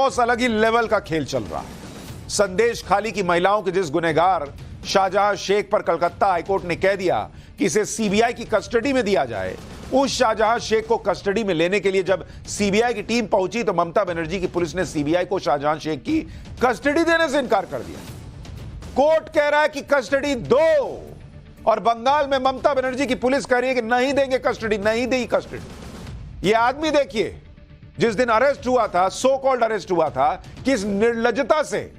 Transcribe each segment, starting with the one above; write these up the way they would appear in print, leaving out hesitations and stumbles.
अलग ही लेवल का खेल चल रहा है। संदेश खाली की महिलाओं के जिस गुनहगार शाहजहां शेख पर कलकत्ता हाईकोर्ट ने कह दिया कि इसे सीबीआई की कस्टडी में दिया जाए, उस शाहजहां शेख को कस्टडी में लेने के लिए जब सीबीआई की टीम पहुंची तो ममता बनर्जी की पुलिस ने सीबीआई को शाहजहां शेख की कस्टडी देने से इनकार कर दिया। कोर्ट कह रहा है कि कस्टडी दो, और बंगाल में ममता बनर्जी की पुलिस कह रही है कि नहीं देंगे कस्टडी, नहीं देगी कस्टडी। यह आदमी देखिए, जिस दिन अरेस्ट हुआ था, सो कॉल्ड अरेस्ट हुआ था, किस निर्लज्जता से,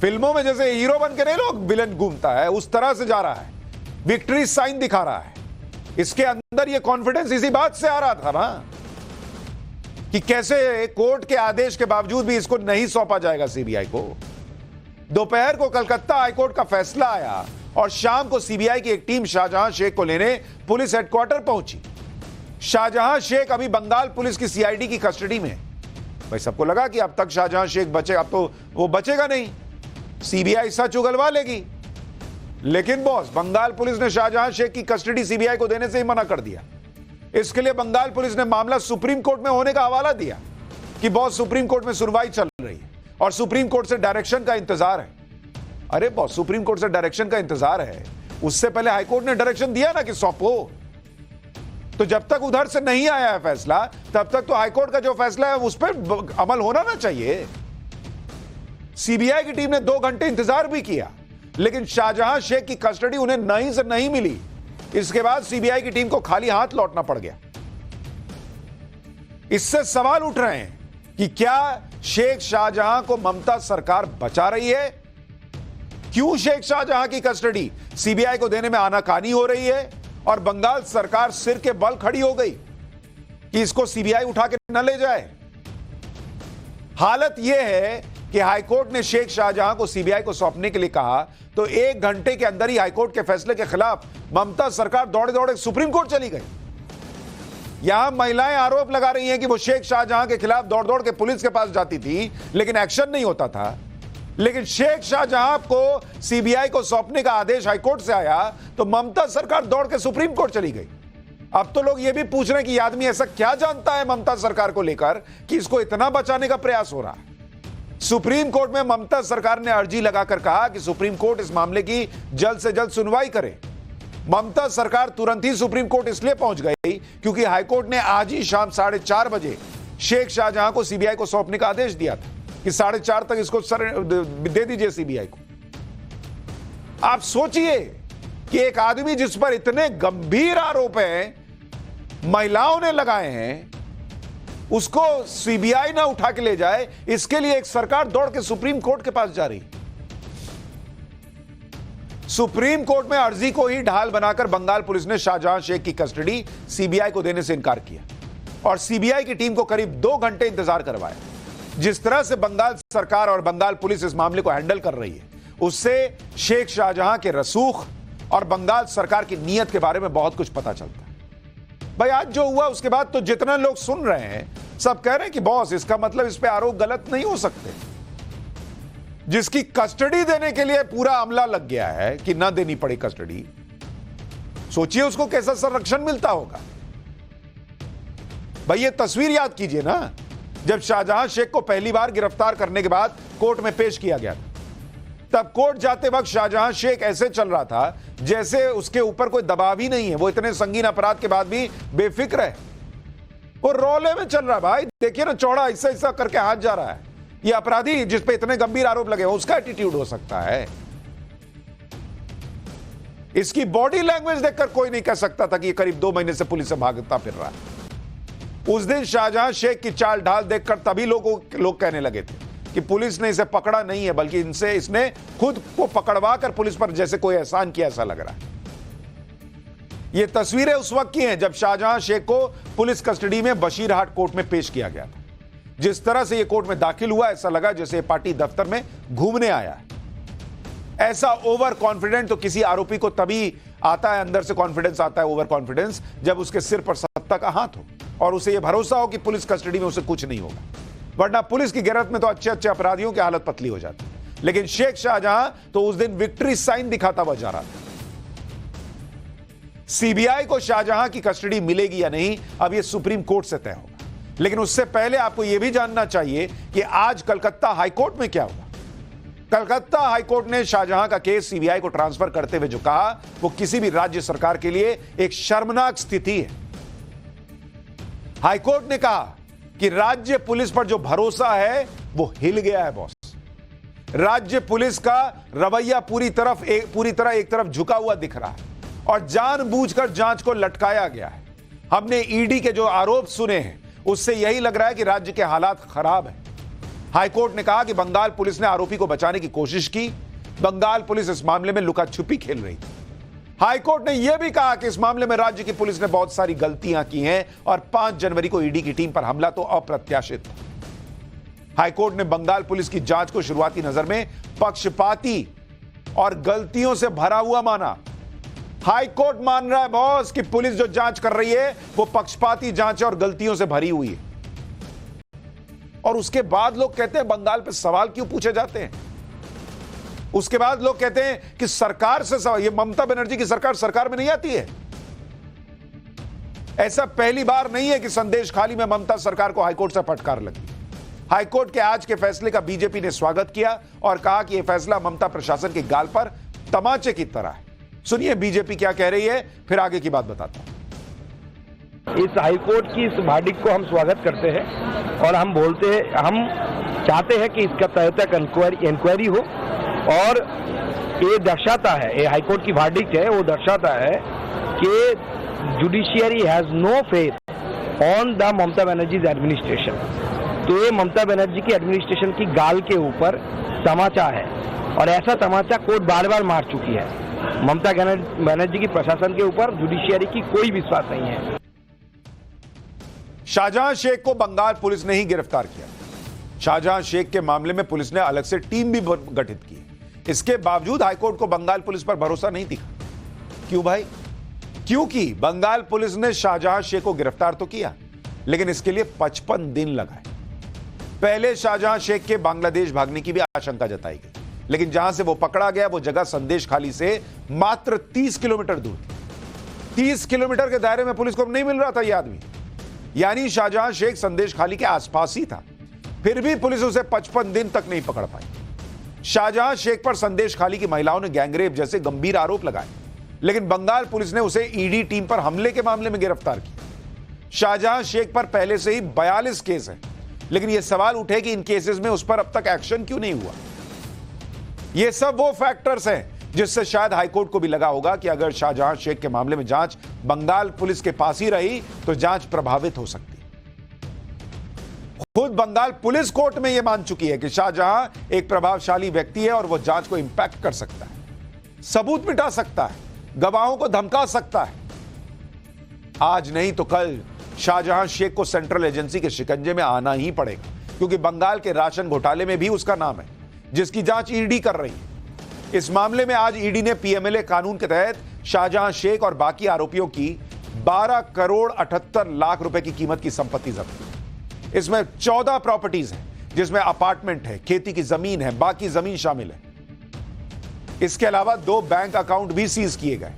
फिल्मों में जैसे हीरो बन के नहीं लोग विलन घूमता है उस तरह से जा रहा है, विक्ट्री साइन दिखा रहा है। इसके अंदर ये कॉन्फिडेंस इसी बात से आ रहा था ना कि कैसे कोर्ट के आदेश के बावजूद भी इसको नहीं सौंपा जाएगा सीबीआई को। दोपहर को कलकत्ता हाईकोर्ट का फैसला आया और शाम को सीबीआई की एक टीम शाहजहां शेख को लेने पुलिस हेडक्वार्टर पहुंची। शाहजहां शेख अभी बंगाल पुलिस की सीआईडी की कस्टडी में। भाई सबको लगा कि अब तक शाहजहां शेख बचे, अब तो वो बचेगा नहीं, सीबीआई सच उगलवा लेगी। लेकिन बॉस, बंगाल पुलिस ने शाहजहां शेख की कस्टडी सीबीआई को देने से ही मना कर दिया। इसके लिए बंगाल पुलिस ने मामला सुप्रीम कोर्ट में होने का हवाला दिया कि बॉस सुप्रीम कोर्ट में सुनवाई चल रही है और सुप्रीम कोर्ट से डायरेक्शन का इंतजार है। अरे बॉस, सुप्रीम कोर्ट से डायरेक्शन का इंतजार है, उससे पहले हाईकोर्ट ने डायरेक्शन दिया ना कि सौंपो। तो जब तक उधर से नहीं आया है फैसला, तब तक तो हाईकोर्ट का जो फैसला है उस पर अमल होना ना चाहिए। सीबीआई की टीम ने 2 घंटे इंतजार भी किया, लेकिन शाहजहां शेख की कस्टडी उन्हें नहीं से नहीं मिली। इसके बाद सीबीआई की टीम को खाली हाथ लौटना पड़ गया। इससे सवाल उठ रहे हैं कि क्या शेख शाहजहां को ममता सरकार बचा रही है? क्यों शेख शाहजहां की कस्टडी सीबीआई को देने में आनाकानी हो रही है और बंगाल सरकार सिर के बल खड़ी हो गई कि इसको सीबीआई उठा के न ले जाए? हालत यह है कि हाईकोर्ट ने शेख शाहजहां को सीबीआई को सौंपने के लिए कहा तो 1 घंटे के अंदर ही हाईकोर्ट के फैसले के खिलाफ ममता सरकार दौड़े दौड़े सुप्रीम कोर्ट चली गई। यहां महिलाएं आरोप लगा रही हैं कि वो शेख शाहजहां के खिलाफ दौड़ दौड़ के पुलिस के पास जाती थी, लेकिन एक्शन नहीं होता था। लेकिन शेख शाहजहां को सीबीआई को सौंपने का आदेश हाईकोर्ट से आया तो ममता सरकार दौड़ के सुप्रीम कोर्ट चली गई। अब तो लोग यह भी पूछ रहे हैं कि यह आदमी ऐसा क्या जानता है ममता सरकार को लेकर कि इसको इतना बचाने का प्रयास हो रहा है। सुप्रीम कोर्ट में ममता सरकार ने अर्जी लगाकर कहा कि सुप्रीम कोर्ट इस मामले की जल्द से जल्द सुनवाई करे। ममता सरकार तुरंत ही सुप्रीम कोर्ट इसलिए पहुंच गई क्योंकि हाईकोर्ट ने आज ही शाम 4:30 बजे शेख शाहजहां को सीबीआई को सौंपने का आदेश दिया था कि 4:30 तक इसको दे दीजिए सीबीआई को। आप सोचिए कि एक आदमी जिस पर इतने गंभीर आरोप हैं, महिलाओं ने लगाए हैं, उसको सीबीआई ना उठा के ले जाए, इसके लिए एक सरकार दौड़ के सुप्रीम कोर्ट के पास जा रही। सुप्रीम कोर्ट में अर्जी को ही ढाल बनाकर बंगाल पुलिस ने शाहजहां शेख की कस्टडी सीबीआई को देने से इनकार किया और सीबीआई की टीम को करीब 2 घंटे इंतजार करवाया। जिस तरह से बंगाल सरकार और बंगाल पुलिस इस मामले को हैंडल कर रही है, उससे शेख शाहजहां के रसूख और बंगाल सरकार की नीयत के बारे में बहुत कुछ पता चलता है। भाई आज जो हुआ उसके बाद तो जितने लोग सुन रहे हैं सब कह रहे हैं कि बॉस, इसका मतलब इस पे आरोप गलत नहीं हो सकते। जिसकी कस्टडी देने के लिए पूरा अमला लग गया है कि ना देनी पड़े कस्टडी, सोचिए उसको कैसा संरक्षण मिलता होगा। भाई ये तस्वीर याद कीजिए ना, जब शाहजहां शेख को पहली बार गिरफ्तार करने के बाद कोर्ट में पेश किया गया था, तब कोर्ट जाते वक्त शाहजहां शेख ऐसे चल रहा था जैसे उसके ऊपर कोई दबाव ही नहीं है। वो इतने संगीन अपराध के बाद भी बेफिक्र है, वो रोले में चल रहा है। भाई देखिए ना, चौड़ा ऐसा ऐसा करके हाथ जा रहा है। ये अपराधी जिस पे इतने गंभीर आरोप लगे हो उसका एटीट्यूड हो सकता है। इसकी बॉडी लैंग्वेज देखकर कोई नहीं कह सकता था कि ये करीब 2 महीने से पुलिस से भागता फिर रहा है। उस दिन शाहजहां शेख की चाल ढाल देखकर तभी लोग कहने लगे थे कि पुलिस ने इसे पकड़ा नहीं है, बल्कि इसने खुद को पकड़वा कर पुलिस पर जैसे कोई एहसान किया ऐसा लग रहा है। ये तस्वीरें उस वक्त की हैं जब शाहजहां शेख को पुलिस कस्टडी में बशीरहाट कोर्ट में पेश किया गया था। जिस तरह से ये कोर्ट में दाखिल हुआ, ऐसा लगा जैसे पार्टी दफ्तर में घूमने आया है। ऐसा ओवर कॉन्फिडेंट तो किसी आरोपी को तभी आता है, अंदर से कॉन्फिडेंस आता है, ओवर कॉन्फिडेंस, जब उसके सिर पर सत्ता का हाथ हो और उसे यह भरोसा हो कि पुलिस कस्टडी में उसे कुछ नहीं होगा। वरना पुलिस की गिरफ्त में तो अच्छे अच्छे अपराधियों की हालत पतली हो जाती। लेकिन शेख शाहजहां तो उस दिन विक्ट्री साइन दिखाता हुआ जा रहा था। सीबीआई को शाहजहां की कस्टडी मिलेगी या नहीं, अब यह सुप्रीम कोर्ट से तय होगा। लेकिन उससे पहले आपको यह भी जानना चाहिए कि आज कलकत्ता हाईकोर्ट में क्या हुआ। कलकत्ता हाईकोर्ट ने शाहजहां का केस सीबीआई को ट्रांसफर करते हुए जो कहा, वो किसी भी राज्य सरकार के लिए एक शर्मनाक स्थिति है। हाईकोर्ट ने कहा कि राज्य पुलिस पर जो भरोसा है वो हिल गया है बॉस। राज्य पुलिस का रवैया पूरी तरह एक तरफ झुका हुआ दिख रहा है और जानबूझकर जांच को लटकाया गया है। हमने ईडी के जो आरोप सुने हैं उससे यही लग रहा है कि राज्य के हालात खराब हैं। हाईकोर्ट ने कहा कि बंगाल पुलिस ने आरोपी को बचाने की कोशिश की। बंगाल पुलिस इस मामले में लुका छुपी खेल रही थी। हाईकोर्ट ने यह भी कहा कि इस मामले में राज्य की पुलिस ने बहुत सारी गलतियां की हैं और 5 जनवरी को ईडी की टीम पर हमला तो अप्रत्याशित था। हाईकोर्ट ने बंगाल पुलिस की जांच को शुरुआती नजर में पक्षपाती और गलतियों से भरा हुआ माना। हाईकोर्ट मान रहा है बॉस कि पुलिस जो जांच कर रही है वो पक्षपाती जांच और गलतियों से भरी हुई है। और उसके बाद लोग कहते हैं बंगाल पे सवाल क्यों पूछे जाते हैं। उसके बाद लोग कहते हैं कि सरकार से सवाल, ये ममता बनर्जी की सरकार में नहीं आती है। ऐसा पहली बार नहीं है कि संदेश खाली में ममता सरकार को हाईकोर्ट से फटकार लगी। हाईकोर्ट के आज के फैसले का बीजेपी ने स्वागत किया और कहा कि यह फैसला ममता प्रशासन के गाल पर तमाचे की तरह है। सुनिए बीजेपी क्या कह रही है, फिर आगे की बात बताता हूं। इस हाईकोर्ट की इस वर्डिक्ट को हम स्वागत करते हैं और हम चाहते हैं कि इसका तय तक इंक्वायरी हो। और ये दर्शाता है, ये हाईकोर्ट की वर्डिक्ट है, वो दर्शाता है कि judiciary has no faith on the Mamata Banerjee administration. तो ये ममता बनर्जी की एडमिनिस्ट्रेशन की गाल के ऊपर तमाचा है और ऐसा तमाचा कोर्ट बार बार मार चुकी है। ममता बनर्जी की प्रशासन के ऊपर जुडिशियरी की कोई विश्वास नहीं है। शाहजहां शेख को बंगाल पुलिस ने ही गिरफ्तार किया। शाहजहां शेख के मामले में पुलिस ने अलग से टीम भी गठित की। इसके बावजूद हाईकोर्ट को बंगाल पुलिस पर भरोसा नहीं दिखा। क्यों भाई? क्योंकि बंगाल पुलिस ने शाहजहां शेख को गिरफ्तार तो किया, लेकिन इसके लिए 55 दिन लगाए। पहले शाहजहां शेख के बांग्लादेश भागने की भी आशंका जताई गई, लेकिन जहां से वो पकड़ा गया वो जगह संदेश खाली से मात्र 30 किलोमीटर दूर थी। 30 किलोमीटर के दायरे में पुलिस को नहीं मिल रहा था यह आदमी, यानी शाहजहां शेख संदेश खाली के आसपास ही था। फिर भी पुलिस उसे 55 दिन तक नहीं पकड़ पाई। शाहजहां शेख पर संदेश खाली की महिलाओं ने गैंगरेप जैसे गंभीर आरोप लगाए, लेकिन बंगाल पुलिस ने उसे ईडी टीम पर हमले के मामले में गिरफ्तार किया। शाहजहां शेख पर पहले से ही 42 केस हैं, लेकिन यह सवाल उठे कि इन केसेस में उस पर अब तक एक्शन क्यों नहीं हुआ। ये सब वो फैक्टर्स हैं जिससे शायद हाईकोर्ट को भी लगा होगा कि अगर शाहजहां शेख के मामले में जांच बंगाल पुलिस के पास ही रही तो जांच प्रभावित हो सकती। खुद बंगाल पुलिस कोर्ट में यह मान चुकी है कि शाहजहां एक प्रभावशाली व्यक्ति है और वह जांच को इंपैक्ट कर सकता है, सबूत मिटा सकता है, गवाहों को धमका सकता है। आज नहीं तो कल शाहजहां शेख को सेंट्रल एजेंसी के शिकंजे में आना ही पड़ेगा, क्योंकि बंगाल के राशन घोटाले में भी उसका नाम है, जिसकी जांच ईडी कर रही है। इस मामले में आज ईडी ने पीएमएलए कानून के तहत शाहजहां शेख और बाकी आरोपियों की 12 करोड़ 78 लाख रुपए की कीमत की संपत्ति जब्त की। इसमें 14 प्रॉपर्टीज हैं, जिसमें अपार्टमेंट है, खेती की जमीन है, बाकी जमीन शामिल है। इसके अलावा 2 बैंक अकाउंट भी सीज किए गए।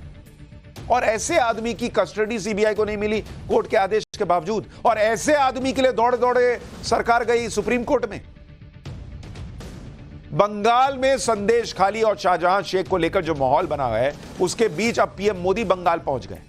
और ऐसे आदमी की कस्टडी सीबीआई को नहीं मिली कोर्ट के आदेश के बावजूद, और ऐसे आदमी के लिए दौड़े दौड़े सरकार गई सुप्रीम कोर्ट में। बंगाल में संदेश खाली और शाहजहां शेख को लेकर जो माहौल बना है, उसके बीच अब पीएम मोदी बंगाल पहुंच गए।